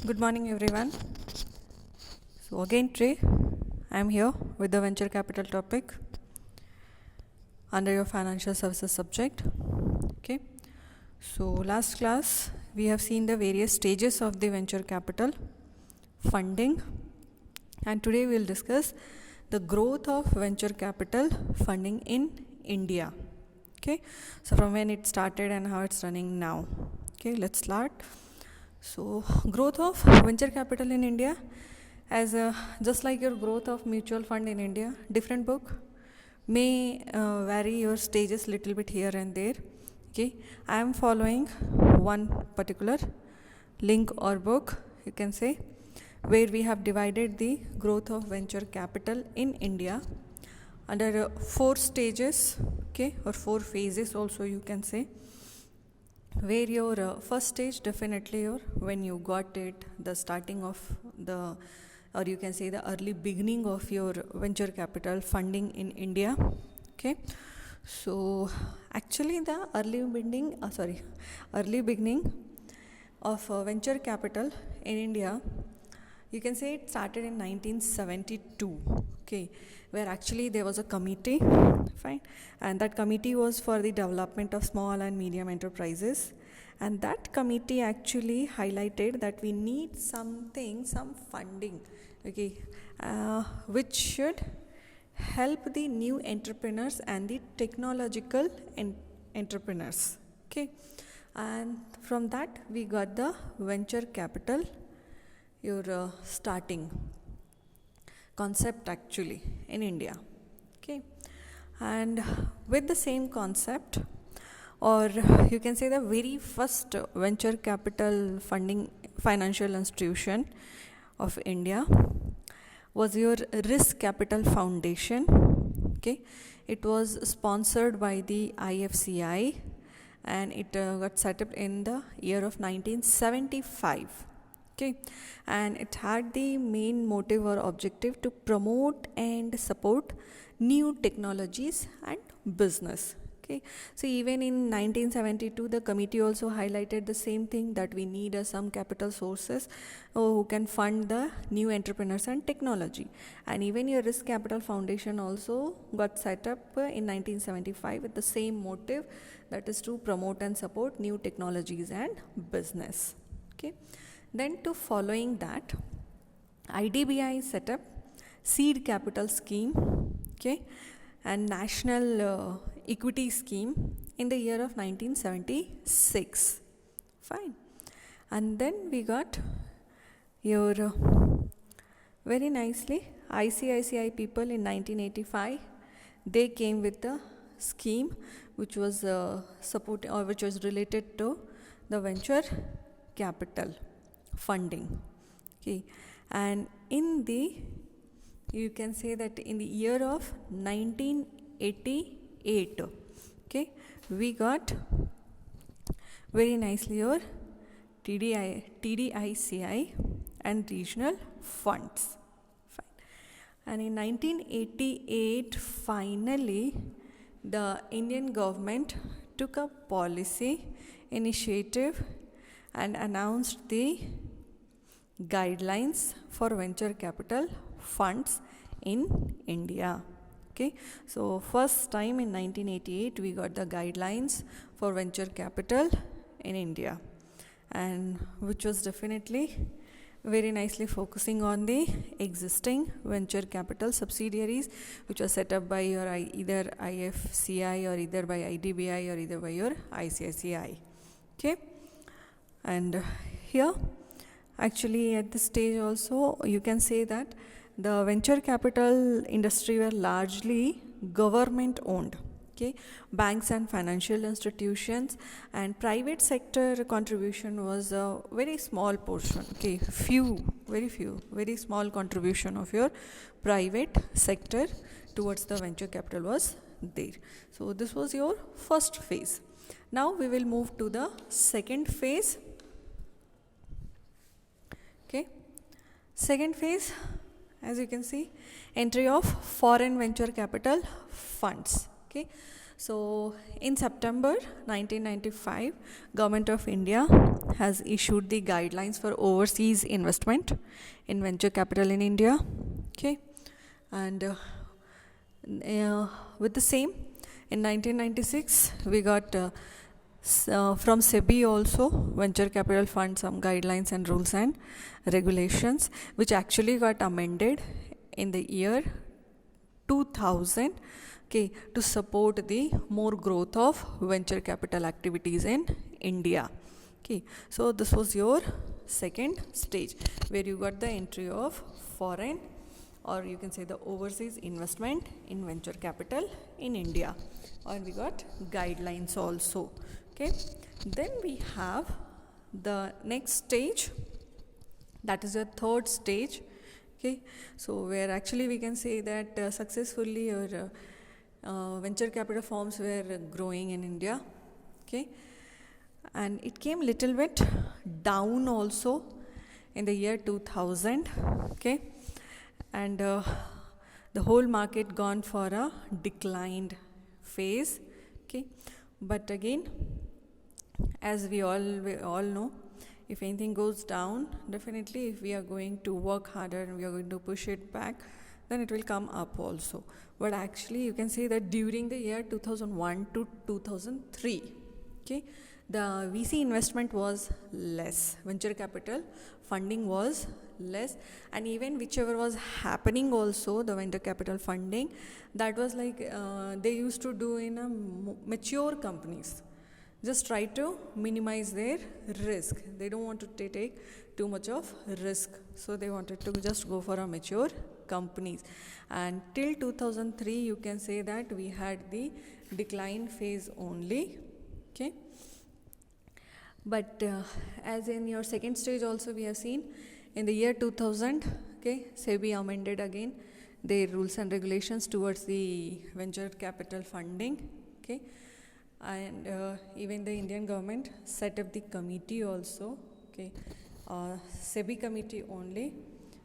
Good morning, everyone. So again today I am here with the venture capital topic under your financial services subject. Okay. So last class we have seen the various stages of the venture capital funding, and today we will discuss the growth of venture capital funding in India. Okay. So from when it started and how it's running now. Okay, let's start. So growth of venture capital in India, as just like your growth of mutual fund in India, different book may vary your stages little bit here and there. Okay, I am following one particular link or book, you can say, where we have divided the growth of venture capital in India under 4 stages, okay, or 4 phases also you can say. Where your first stage, definitely your when you got it, the starting of the, or you can say the early beginning of your venture capital funding in India. Okay, so actually the early beginning of venture capital in India, you can say it started in 1972. Okay, where actually there was a committee, fine, and that committee was for the development of small and medium enterprises, and that committee actually highlighted that we need some funding, okay, which should help the new entrepreneurs and the technological entrepreneurs. Okay, and from that we got the venture capital, your starting concept actually in India. Okay, and with the same concept, or you can say the very first venture capital funding financial institution of India was your Risk Capital Foundation. Okay, it was sponsored by the IFCI, and it got set up in the year of 1975. Okay, and it had the main motive or objective to promote and support new technologies and business. Okay, so even in 1972 the committee also highlighted the same thing, that we need some capital sources who can fund the new entrepreneurs and technology. And even your Risk Capital Foundation also got set up in 1975 with the same motive, that is to promote and support new technologies and business. Okay, then to following that, IDBI set up seed capital scheme, okay, and national equity scheme in the year of 1976. Fine. And then we got your very nicely ICICI people in 1985. They came with the scheme which was support, or which was related to the venture capital funding. Okay, and in the, you can say that in the year of 1988, okay, we got very nicely your TDICI and regional funds. Fine. And in 1988, finally, the Indian government took a policy initiative and announced the guidelines for venture capital funds in India. Okay, so first time in 1988 we got the guidelines for venture capital in India, and which was definitely very nicely focusing on the existing venture capital subsidiaries which was set up by your either IFCI or either by IDBI or either by your ICICI. Okay, and here actually at this stage also you can say that the venture capital industry were largely government owned. Okay, banks and financial institutions, and private sector contribution was a very small portion. Okay, very small contribution of your private sector towards the venture capital was there. So this was your first phase. Now we will move to the second phase. Okay, second phase, as you can see, entry of foreign venture capital funds. Okay, So in September 1995, Government of India has issued the guidelines for overseas investment in venture capital in India. Okay, and with the same, in 1996 we got from SEBI also venture capital fund some guidelines and rules and regulations, which actually got amended in the year 2000, okay, to support the more growth of venture capital activities in India. Okay, so this was your second stage where you got the entry of foreign, or you can say the overseas investment in venture capital in India, or we got guidelines also. Okay, then we have the next stage, that is the third stage. Okay, so where actually we can say that successfully your venture capital firms were growing in India. Okay, and it came little bit down also in the year 2000. Okay, and the whole market gone for a declined phase. Okay, but again, as we all know, if anything goes down, definitely if we are going to work harder and we are going to push it back, then it will come up also. But actually you can say that during the year 2001 to 2003, okay, the VC investment was less, venture capital funding was less, and even whichever was happening also, the venture capital funding, that was like they used to do in a mature companies, just try to minimize their risk. They don't want to take too much of risk, so they wanted to just go for a mature companies. And till 2003 you can say that we had the decline phase only. Okay, but as in your second stage also we have seen in the year 2000, okay, SEBI amended again their rules and regulations towards the venture capital funding. Okay, and even the Indian government set up the committee also. Okay, SEBI committee only,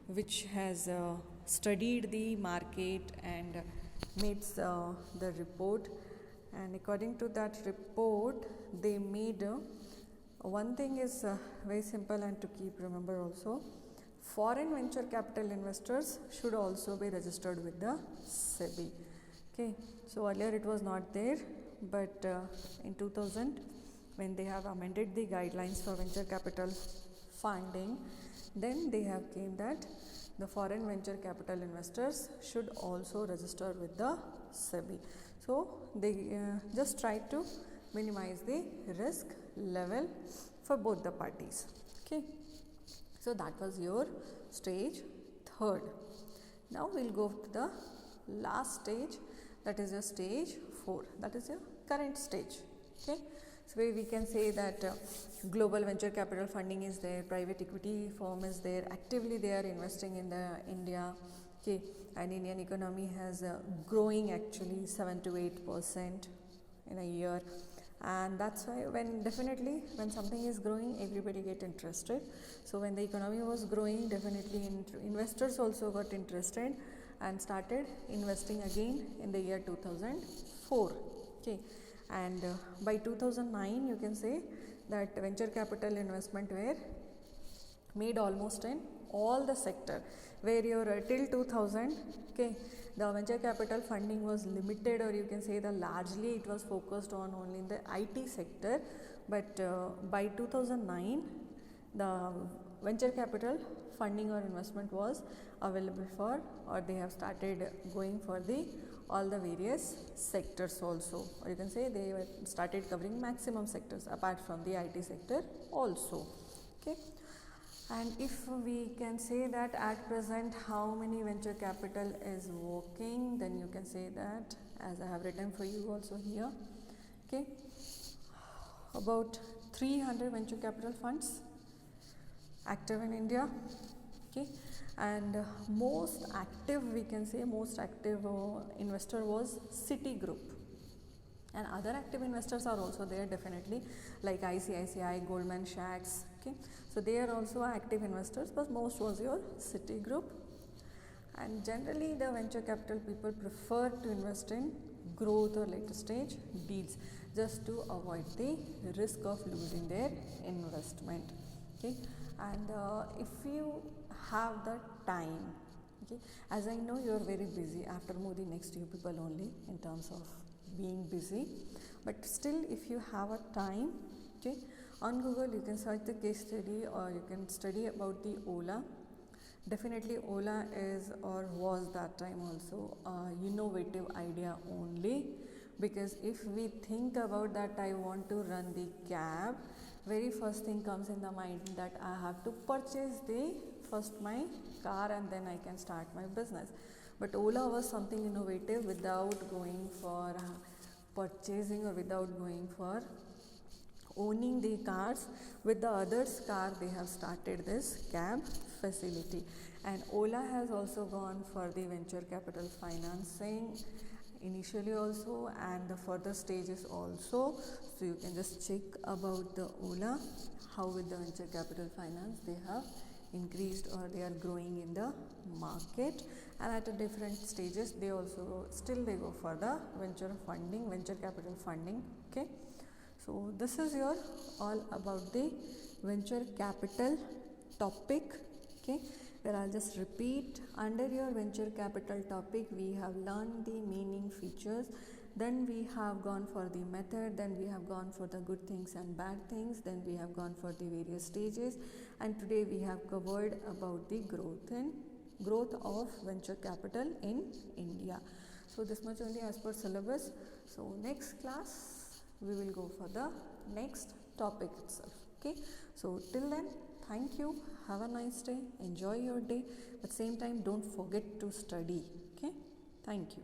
which has studied the market and made the report, and according to that report they made one thing is very simple and to keep remember also, foreign venture capital investors should also be registered with the SEBI. Okay, so earlier it was not there, but in 2000 when they have amended the guidelines for venture capital funding, then they have came that the foreign venture capital investors should also register with the SEBI. So they just try to minimize the risk level for both the parties. Okay, so that was your stage third. Now we'll go to the last stage, that is your stage 4, that is your current stage. Okay, so we can say that global venture capital funding is there, private equity firm is there, actively they are investing in the India. Okay, and Indian economy has growing actually 7 to 8% in a year, and that's why when definitely when something is growing everybody get interested. So when the economy was growing, definitely investors also got interested and started investing again in the year 2004. Okay, and by 2009 you can say that venture capital investment were made almost in all the sector, where your till 2000, okay, the venture capital funding was limited, or you can say the largely it was focused on only in the IT sector. But by 2009 the venture capital funding or investment was available for, or they have started going for the all the various sectors also, or you can say they started covering maximum sectors apart from the IT sector also. Okay, and if we can say that at present how many venture capital is working, then you can say that as I have written for you also here. Okay, about 300 venture capital funds active in India. Okay, and most active, we can say most active investor was Citigroup, and other active investors are also there definitely, like ICICI, Goldman Sachs. Okay, so they are also active investors, but most was your Citigroup. And generally the venture capital people prefer to invest in growth or later stage deals, just to avoid the risk of losing their investment. Okay, and if you have the time, okay, as I know you are very busy, after Modi next you people only in terms of being busy, but still if you have a time, okay, on Google you can search the case study or you can study about the Ola. Definitely Ola is or was that time also a innovative idea only, because if we think about that I want to run the cab, very first thing comes in the mind that I have to purchase the first my car and then I can start my business. But Ola was something innovative without going for purchasing or without going for owning the cars. With the others car they have started this cab facility, and Ola has also gone for the venture capital financing initially also and the further stages also. So you can just check about the Ola, how with the venture capital finance they have increased or they are growing in the market, and at a different stages they also still they go for the venture capital funding. Okay, so this is your all about the venture capital topic. Okay, where I'll just repeat, under your venture capital topic we have learned the meaning, features, then we have gone for the method, then we have gone for the good things and bad things, then we have gone for the various stages, and today we have covered about the growth of venture capital in India. So this much only as per syllabus. So next class we will go for the next topic itself. Okay, so till then, thank you, have a nice day, enjoy your day, but same time don't forget to study. Okay, thank you.